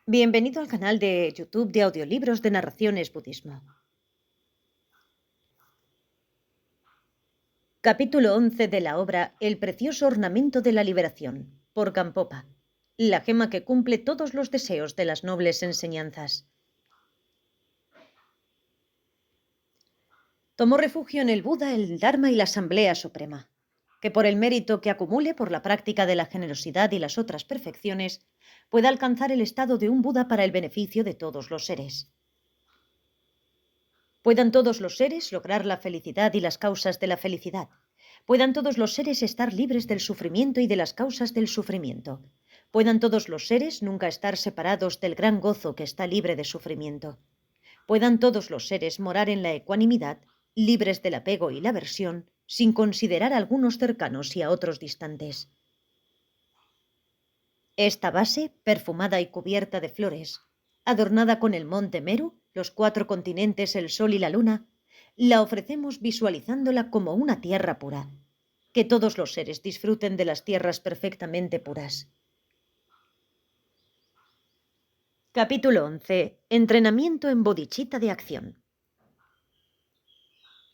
Bienvenido al canal de YouTube de audiolibros de narraciones budismo. Capítulo 11 de la obra El precioso ornamento de la liberación, por Gampopa, la gema que cumple todos los deseos de las nobles enseñanzas. Tomó refugio en el Buda, el Dharma y la Asamblea Suprema, que por el mérito que acumule por la práctica de la generosidad y las otras perfecciones, pueda alcanzar el estado de un Buda para el beneficio de todos los seres. Puedan todos los seres lograr la felicidad y las causas de la felicidad. Puedan todos los seres estar libres del sufrimiento y de las causas del sufrimiento. Puedan todos los seres nunca estar separados del gran gozo que está libre de sufrimiento. Puedan todos los seres morar en la ecuanimidad, libres del apego y la aversión, sin considerar a algunos cercanos y a otros distantes. Esta base, perfumada y cubierta de flores, adornada con el monte Meru, los 4 continentes, el sol y la luna, la ofrecemos visualizándola como una tierra pura. Que todos los seres disfruten de las tierras perfectamente puras. Capítulo 11. Entrenamiento en bodhicitta de acción.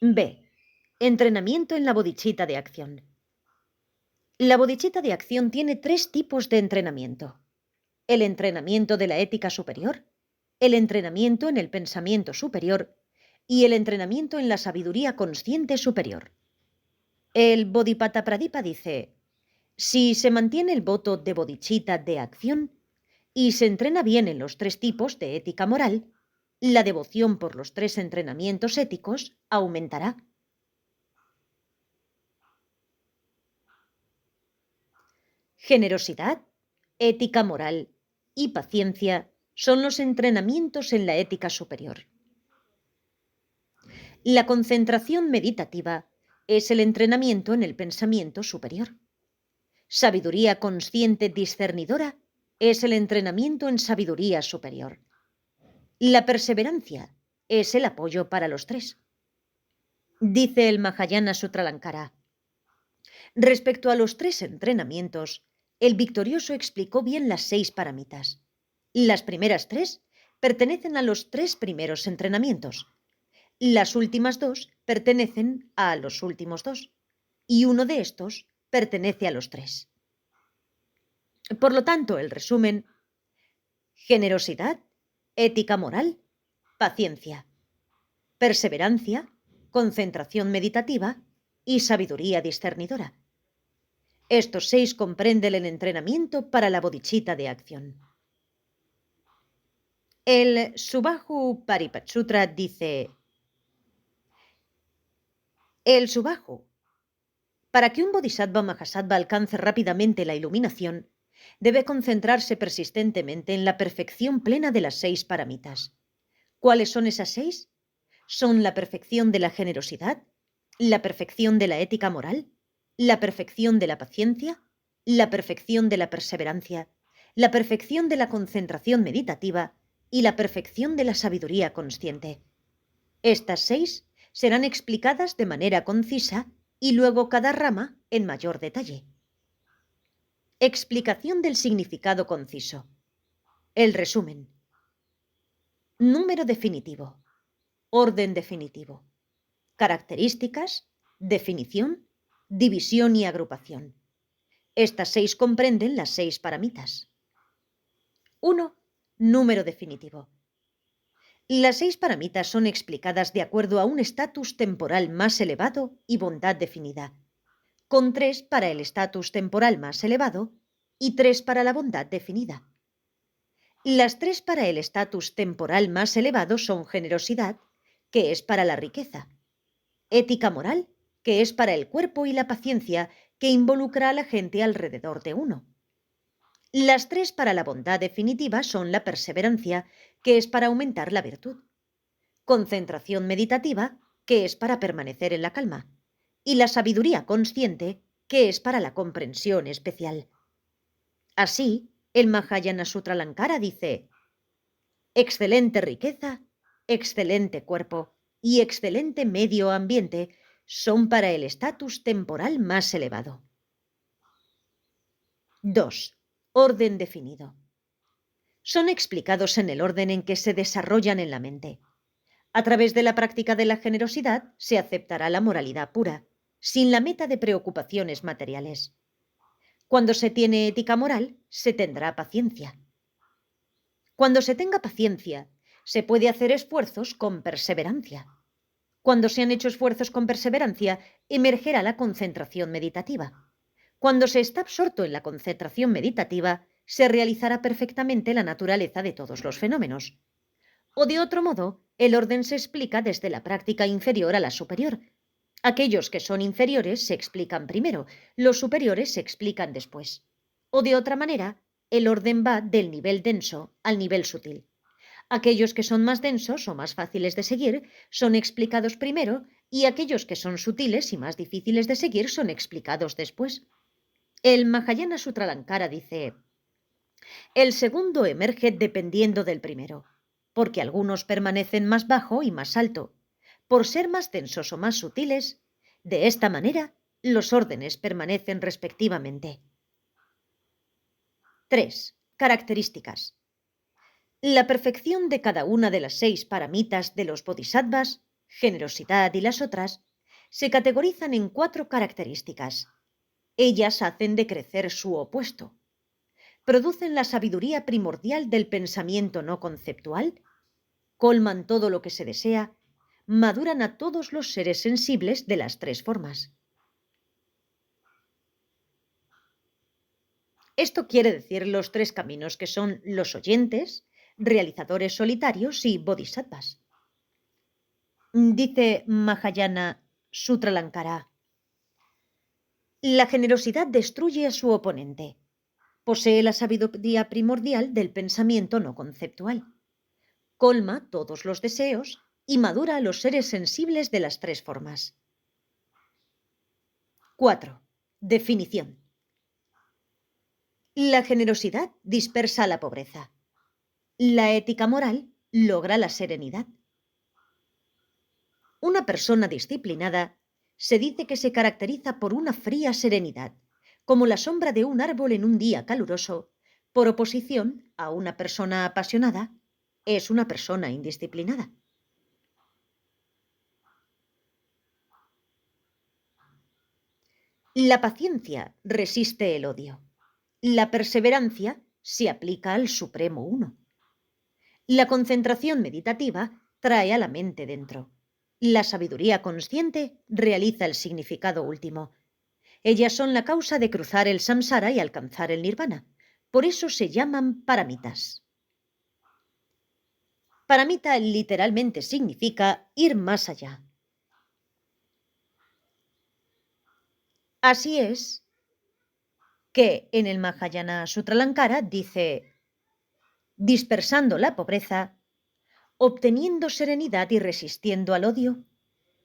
B. Entrenamiento en la bodhicitta de acción. La bodhicitta de acción tiene 3 tipos de entrenamiento: el entrenamiento de la ética superior, el entrenamiento en el pensamiento superior y el entrenamiento en la sabiduría consciente superior. El Bodhipata-pradipa dice: si se mantiene el voto de bodhicitta de acción y se entrena bien en los 3 tipos de ética moral, la devoción por los 3 entrenamientos éticos aumentará. Generosidad, ética moral y paciencia son los entrenamientos en la ética superior. La concentración meditativa es el entrenamiento en el pensamiento superior. Sabiduría consciente discernidora es el entrenamiento en sabiduría superior. La perseverancia es el apoyo para los 3. Dice el Mahayana Sutralankara: respecto a los 3 entrenamientos, el victorioso explicó bien las 6 paramitas. Las primeras 3 pertenecen a los 3 primeros entrenamientos. Las últimas 2 pertenecen a los últimos 2, y uno de estos pertenece a los 3. Por lo tanto, el resumen: generosidad, ética moral, paciencia, perseverancia, concentración meditativa y sabiduría discernidora. Estos 6 comprenden el entrenamiento para la bodhicitta de acción. El Subhahu Paripatsutra dice: el Subhahu, para que un bodhisattva mahasattva alcance rápidamente la iluminación, debe concentrarse persistentemente en la perfección plena de las 6 paramitas. ¿Cuáles son esas 6? Son la perfección de la generosidad, la perfección de la ética moral, la perfección de la paciencia, la perfección de la perseverancia, la perfección de la concentración meditativa y la perfección de la sabiduría consciente. Estas 6 serán explicadas de manera concisa y luego cada rama en mayor detalle. Explicación del significado conciso. El resumen. Número definitivo. Orden definitivo. Características, definición, división y agrupación. Estas 6 comprenden las 6 paramitas. 1. Número definitivo. Las 6 paramitas son explicadas de acuerdo a un estatus temporal más elevado y bondad definida, con 3 para el estatus temporal más elevado y 3 para la bondad definida. Las 3 para el estatus temporal más elevado son generosidad, que es para la riqueza; ética moral, que es para el cuerpo; y la paciencia, que involucra a la gente alrededor de uno. Las 3 para la bondad definitiva son la perseverancia, que es para aumentar la virtud; concentración meditativa, que es para permanecer en la calma; y la sabiduría consciente, que es para la comprensión especial. Así, el Mahayana Sutralankara dice: excelente riqueza, excelente cuerpo y excelente medio ambiente son para el estatus temporal más elevado. 2. Orden definido. Son explicados en el orden en que se desarrollan en la mente. A través de la práctica de la generosidad se aceptará la moralidad pura, sin la meta de preocupaciones materiales. Cuando se tiene ética moral, se tendrá paciencia. Cuando se tenga paciencia, se puede hacer esfuerzos con perseverancia. Cuando se han hecho esfuerzos con perseverancia, emergerá la concentración meditativa. Cuando se está absorto en la concentración meditativa, se realizará perfectamente la naturaleza de todos los fenómenos. O de otro modo, el orden se explica desde la práctica inferior a la superior. Aquellos que son inferiores se explican primero, los superiores se explican después. O de otra manera, el orden va del nivel denso al nivel sutil. Aquellos que son más densos o más fáciles de seguir son explicados primero y aquellos que son sutiles y más difíciles de seguir son explicados después. El Mahayana Sutralankara dice: el segundo emerge dependiendo del primero, porque algunos permanecen más bajo y más alto, por ser más densos o más sutiles. De esta manera, los órdenes permanecen respectivamente. 3. Características. La perfección de cada una de las 6 paramitas de los bodhisattvas, generosidad y las otras, se categorizan en 4 características. Ellas hacen decrecer su opuesto. Producen la sabiduría primordial del pensamiento no conceptual, colman todo lo que se desea, maduran a todos los seres sensibles de las 3 formas. Esto quiere decir los 3 caminos que son los oyentes, realizadores solitarios y bodhisattvas. Dice Mahayana Sutralankara: la generosidad destruye a su oponente. Posee la sabiduría primordial del pensamiento no conceptual. Colma todos los deseos y madura a los seres sensibles de las 3 formas. 4. Definición. La generosidad dispersa la pobreza. La ética moral logra la serenidad. Una persona disciplinada se dice que se caracteriza por una fría serenidad, como la sombra de un árbol en un día caluroso, por oposición a una persona apasionada, es una persona indisciplinada. La paciencia resiste el odio. La perseverancia se aplica al Supremo Uno. La concentración meditativa trae a la mente dentro. La sabiduría consciente realiza el significado último. Ellas son la causa de cruzar el samsara y alcanzar el nirvana. Por eso se llaman paramitas. Paramita literalmente significa ir más allá. Así es que en el Mahayana Sutralankara dice: dispersando la pobreza, obteniendo serenidad y resistiendo al odio,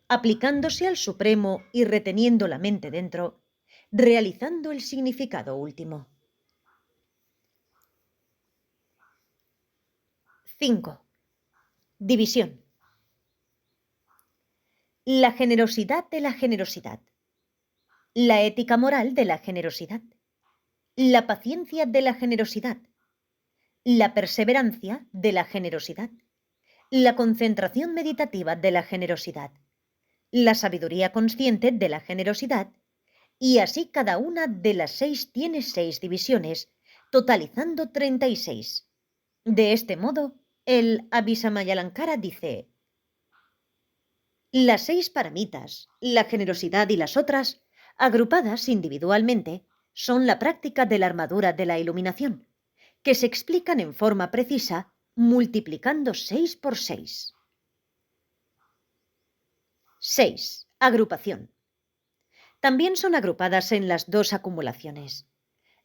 aplicándose al Supremo y reteniendo la mente dentro, realizando el significado último. 5. División. La generosidad de la generosidad. La ética moral de la generosidad. La paciencia de la generosidad. La perseverancia de la generosidad. La concentración meditativa de la generosidad. La sabiduría consciente de la generosidad. Y así cada una de las 6 tiene 6 divisiones, totalizando 36. De este modo, el Abhisamayalankara dice: las 6 paramitas, la generosidad y las otras, agrupadas individualmente, son la práctica de la armadura de la iluminación, que se explican en forma precisa multiplicando 6 por 6. 6. Agrupación. También son agrupadas en las 2 acumulaciones.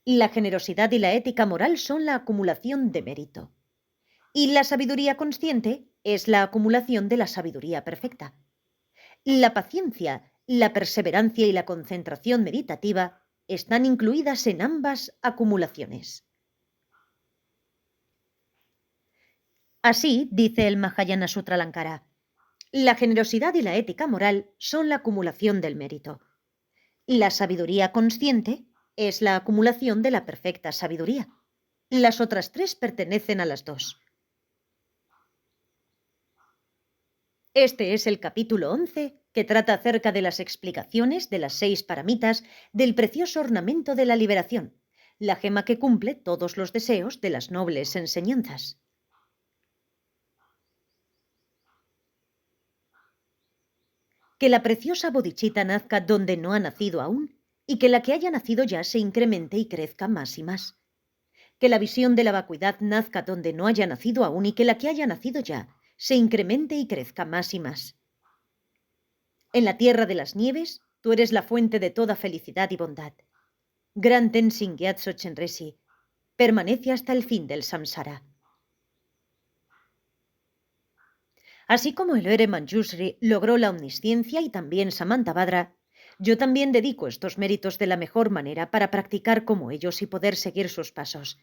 La generosidad y la ética moral son la acumulación de mérito. Y la sabiduría consciente es la acumulación de la sabiduría perfecta. La paciencia, la perseverancia y la concentración meditativa están incluidas en ambas acumulaciones. Así, dice el Mahayana Sutralankara, la generosidad y la ética moral son la acumulación del mérito. La sabiduría consciente es la acumulación de la perfecta sabiduría. Las otras 3 pertenecen a las 2. Este es el capítulo 11, que trata acerca de las explicaciones de las 6 paramitas del precioso ornamento de la liberación, la gema que cumple todos los deseos de las nobles enseñanzas. Que la preciosa bodichita nazca donde no ha nacido aún, y que la que haya nacido ya se incremente y crezca más y más. Que la visión de la vacuidad nazca donde no haya nacido aún, y que la que haya nacido ya se incremente y crezca más y más. En la tierra de las nieves, tú eres la fuente de toda felicidad y bondad. Gran Tenzin Gyatso Chenresi, permanece hasta el fin del samsara. Así como el héroe Manjushri logró la omnisciencia y también Samantabhadra, yo también dedico estos méritos de la mejor manera para practicar como ellos y poder seguir sus pasos.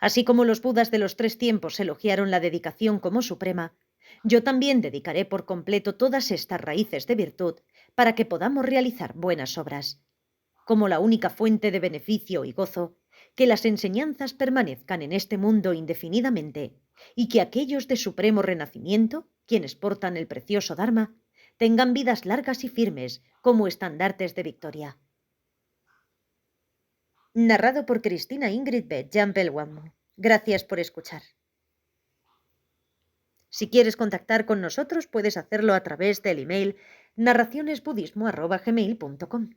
Así como los budas de los 3 tiempos elogiaron la dedicación como suprema, yo también dedicaré por completo todas estas raíces de virtud para que podamos realizar buenas obras. Como la única fuente de beneficio y gozo, que las enseñanzas permanezcan en este mundo indefinidamente y que aquellos de supremo renacimiento, quienes portan el precioso Dharma, tengan vidas largas y firmes como estandartes de victoria. Narrado por Cristina Ingrid B. Jampel-Wanmo. Gracias por escuchar. Si quieres contactar con nosotros, puedes hacerlo a través del email narracionesbudismo@gmail.com.